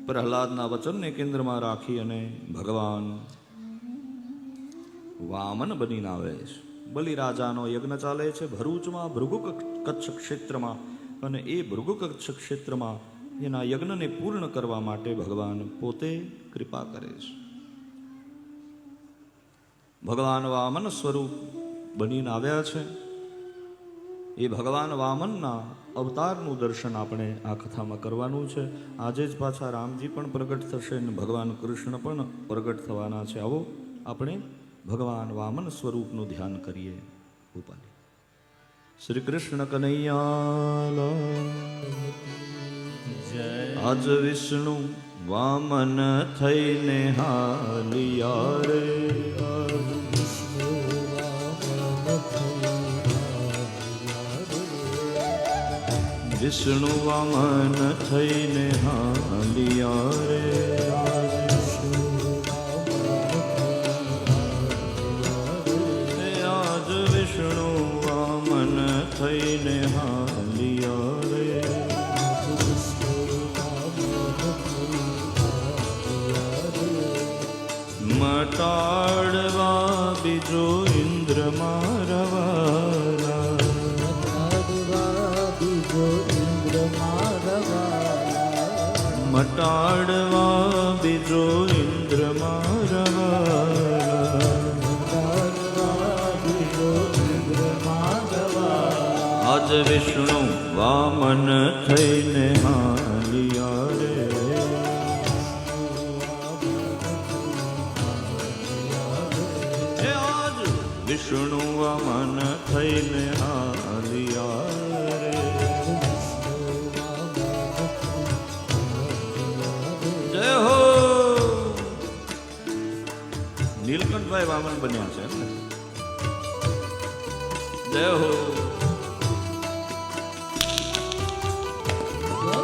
પ્રહલાદના વચનને કેન્દ્રમાં રાખી અને ભગવાન વામન બનીને આવે છે. બલિરાજાનો યજ્ઞ ચાલે છે ભરૂચમાં ભૃગુ કચ્છ ક્ષેત્રમાં, અને એ ભૃગુ કચ્છ ક્ષેત્રમાં એના યજ્ઞને પૂર્ણ કરવા માટે ભગવાન પોતે કૃપા કરે છે. ભગવાન વામન સ્વરૂપ બનીને આવ્યા છે. એ ભગવાન વામનના અવતારનું દર્શન આપણે આ કથામાં કરવાનું છે. આજે જ પાછા રામજી પણ પ્રગટ થશે અને ભગવાન કૃષ્ણ પણ પ્રગટ થવાના છે. આવો આપણે ભગવાન વામન સ્વરૂપનું ધ્યાન કરીએ. ઉપાલી શ્રી કૃષ્ણ કનૈયા આજ વિષ્ણુ વામન થઈને હાલિયા રે, વિષ્ણુ વામન થઈને હાલિયા રે, આજ વિષ્ણુ વામન થઈને હાલિયા રે, મટાડવા બીજો ઇન્દ્ર મારવાલા, મટાડવા બીજો ઇન્દ્ર મારવાલા, આજ વિષ્ણુ વામન થઈને હાલિયા રે, આજ વિષ્ણુ વામન થઈને હાલિયા રે. જય હો. નીલકંઠભાઈ વામન બન્યા છે ને. જય હો.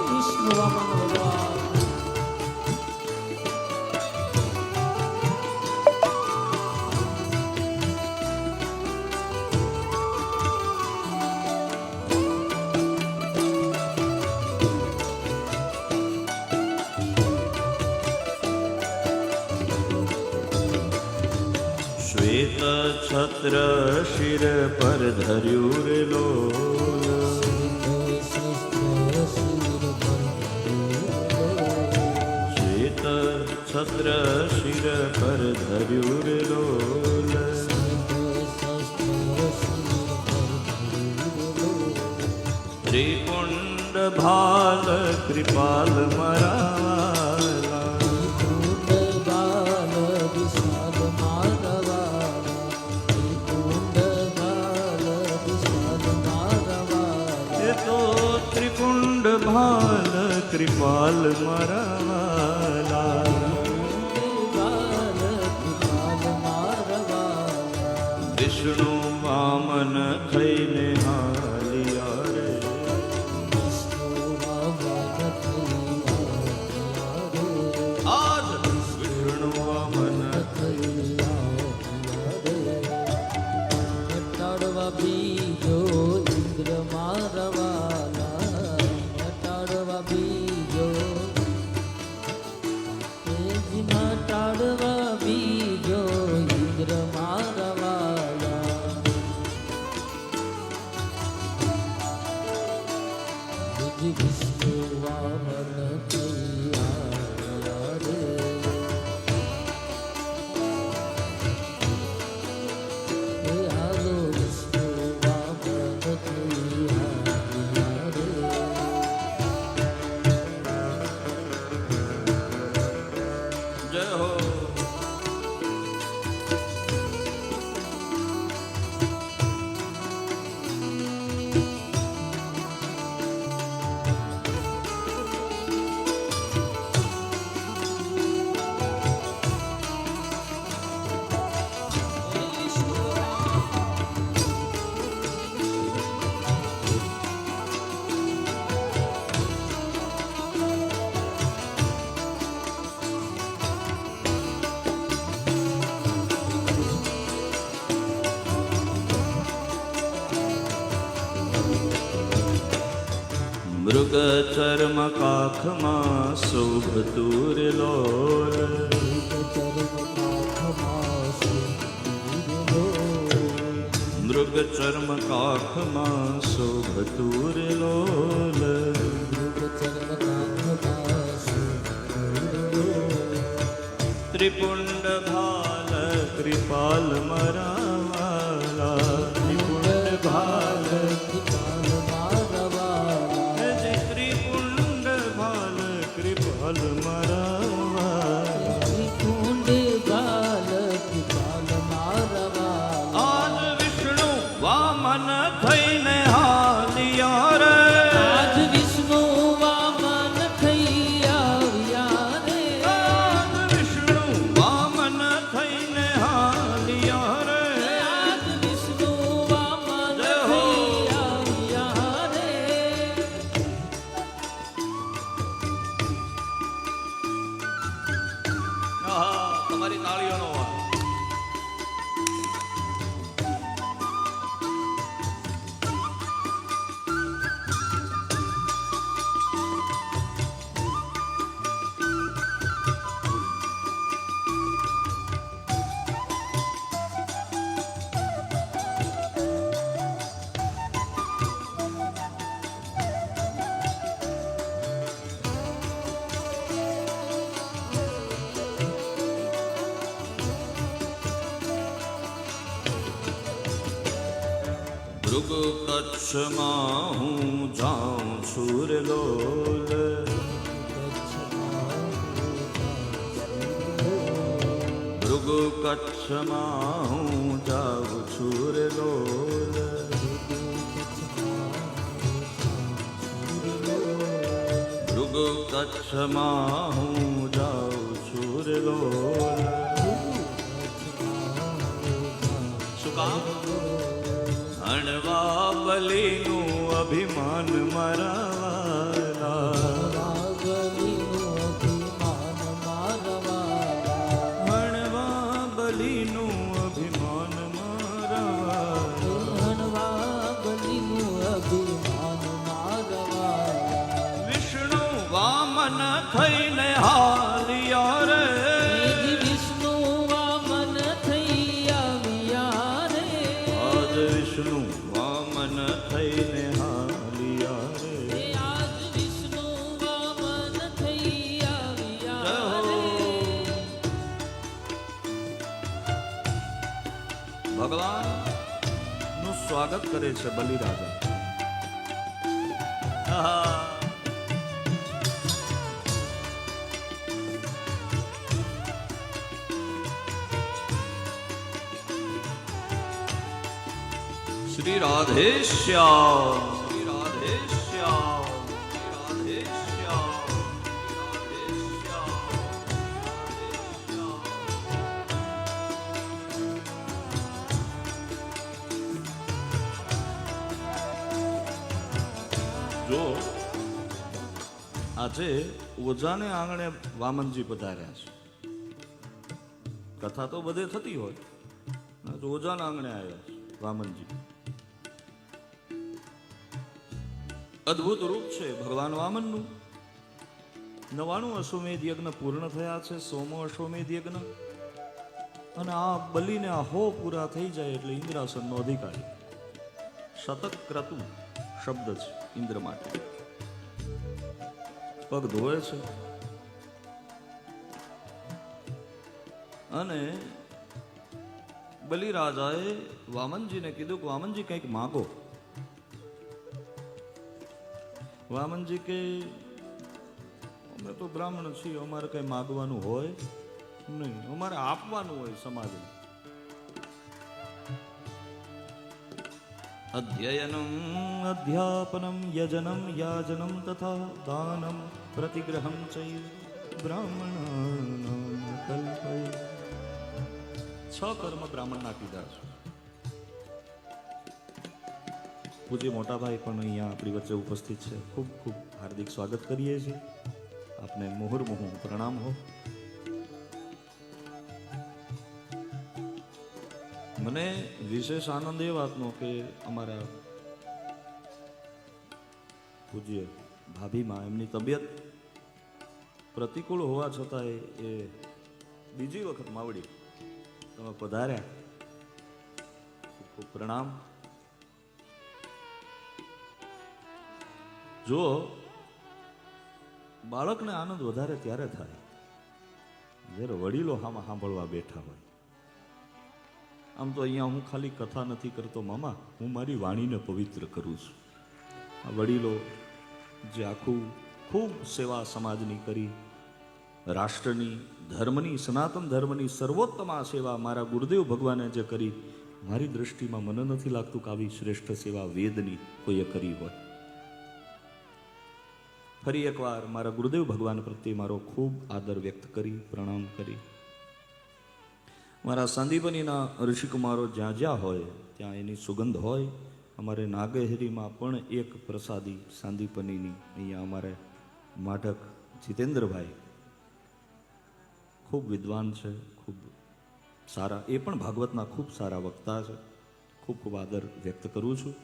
વિષ્ણુ વામન ભગવાન શ્વેત છત્ર શિર પર ધર્યું રે લોલ, શ્વેત છત્ર શિર પર ધર્યું રે લોલ, ત્રિકુંડ ભાલ કૃપાલ મરાવાલા, ત્રિકુંડ ભાલ કૃપાલ મરાવાલા, વિષ્ણુ વામન થઈને હાલિયા રે, આજ વિષ્ણુ વામન મટાડવા બીજો ઇન્દ્ર મારવાલા, મટાડવા બીજો મટાડવા બીજો ઇન્દ્ર મારવાલા, વિષ્ણુ વામન થયા રે, હાલો વિષ્ણુ વામન થયા રે. જય હો. મૃગ ચર્મ કાખમાં શોભતું રે લોલ મૃગ ચર્મ કાખમાં શોભતું રે લોલ ત્રિપુંડ ભાલ કૃપાલ મરાવાલા ત્રિપુંડ ભાલ ત્રિપુંડ ભાલ કૃપાલ મરાવા આજ વિષ્ણુ વામન થઈને હાલિયા રે આજ વિષ્ણુ વામન થઈ આવ્યા રે આજ વિષ્ણુ વામન થઈને હાલિયા રે આજ વિષ્ણુ વામન થઈ આવ્યા રે આહા, તમારી તાળીઓનો અવાજ. મૃગ કચ્છમાં હું જાઉં છું રે લોલ મૃગ કચ્છમાં હું જાઉં છું રે લોલ મૃગ કચ્છમાં હું જાઉં છું રે લોલ શું કામ હણવા બલીનું અભિમાન મરાવાલા હણવા બલીનું અભિમાન મરાવા વિષ્ણુ વામન થઈને હાલિયા રે વિષ્ણુ વામન થઈ આવ્યા રે આજ વિષ્ણુ વામન થઈને હાલિયા રે આજ વિષ્ણુ વામન થઈ આવ્યા રે ભગવાન નું સ્વાગત કરે છે બલિરાજા આહા. શ્રી રાધે શ્યામ શ્રી રાધે શ્યામ શ્રી રાધે શ્યામ શ્રી રાધે શ્યામ. જો આજે ઓજાને આંગણે વામનજી પધાર્યા છે. કથા તો બધે થતી હોય, આજે ઓજાના આંગણે આવ્યા છે વામનજી. અદ્ભુત રૂપ છે ભગવાન વામનનું. 99 અશ્વમેધ યજ્ઞ પૂર્ણ થયા છે, 100મો અશ્વમેધ યજ્ઞ, અને આ બલિને આ હો પૂરા થઈ જાય એટલે ઇન્દ્રાસનનો અધિકારી. શતક ક્રતુ શબ્દ છે ઇન્દ્ર માટે. પગ ધોવે છે અને બલિરાજાએ વામનજીને કીધું કે વામનજી કંઈક માગો. વામનજી કે અમે તો બ્રાહ્મણ છીએ, અમારે કઈ માગવાનું હોય નહીં, અમારે આપવાનું હોય સમાજને. અધ્યયનમ અધ્યાપનમ યજનમ યાજનમ તથા દાનમ પ્રતિગ્રહમ ચૈવ બ્રાહ્મણાનામ કલ્પય. 6 કર્મ બ્રાહ્મણના કીધા છે. પૂજ્ય મોટાભાઈ પણ અહીંયા આપણી વચ્ચે ઉપસ્થિત છે. ખૂબ ખૂબ હાર્દિક સ્વાગત કરીએ છીએ આપને. મુહુર્મુહુ પ્રણામ હો. મને વિશેષ આનંદ એ વાતનો કે અમારા પૂજ્ય ભાભીમાં એમની તબિયત પ્રતિકૂળ હોવા છતાં એ બીજી વખત માવડી તમે પધાર્યા, ખૂબ ખૂબ પ્રણામ. જો બાળકને આનંદ વધારે ત્યારે થાય જ્યારે વડીલો આમાં સાંભળવા બેઠા હોય. આમ તો અહીંયા હું ખાલી કથા નથી કરતો મામા, હું મારી વાણીને પવિત્ર કરું છું. આ વડીલો જે આખું ખૂબ સેવા સમાજની કરી, રાષ્ટ્રની, ધર્મની, સનાતન ધર્મની સર્વોત્તમ આ સેવા મારા ગુરુદેવ ભગવાને જે કરી, મારી દ્રષ્ટિમાં મને નથી લાગતું કે આવી શ્રેષ્ઠ સેવા વેદની કોઈએ કરી હોય. ફરી એકવાર મારા ગુરુદેવ ભગવાન પ્રત્યે મારો ખૂબ આદર વ્યક્ત કરી, પ્રણામ કરી. મારા સાંદીપનીના ઋષિકુમારો જ્યાં જ્યાં હોય ત્યાં એની સુગંધ હોય. અમારે નાગહેરીમાં પણ એક પ્રસાદી સાંદીપનીની, અહીંયા અમારે માઢક જીતેન્દ્રભાઈ ખૂબ વિદ્વાન છે, ખૂબ સારા, એ પણ ભાગવતના ખૂબ સારા વક્તા છે. ખૂબ ખૂબ આદર વ્યક્ત કરું છું.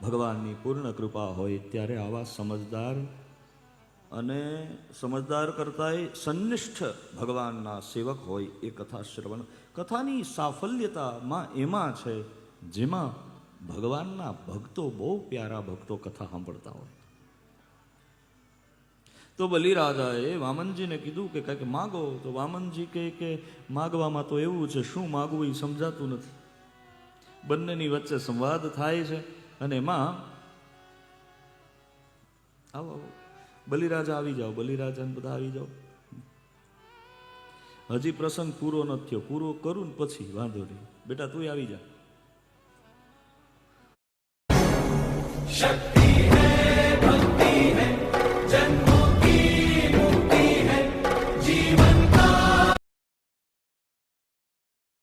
ભગવાનની પૂર્ણ કૃપા હોય ત્યારે આવા સમજદાર અને સમજદાર કરતાંય સંનિષ્ઠ ભગવાનના સેવક હોય એ કથા શ્રવણ. કથાની સાફલ્યતામાં એમાં છે જેમાં ભગવાનના ભક્તો, બહુ પ્યારા ભક્તો કથા સાંભળતા હોય. તો બલિરાજાએ વામનજીને કીધું કે કંઈક માગો. તો વામનજી કહે કે માગવામાં તો એવું છે, શું માગવું એ સમજાતું નથી. બંનેની વચ્ચે સંવાદ થાય છે અને એમાં આવો બલિરાજા આવી જાઓ, બલિરાજા ને બધા આવી જાઓ. હજી પ્રસંગ પૂરો નથી થયો, પૂરો કરું ને પછી વાંધો નહીં, બેટા તું આવી જા.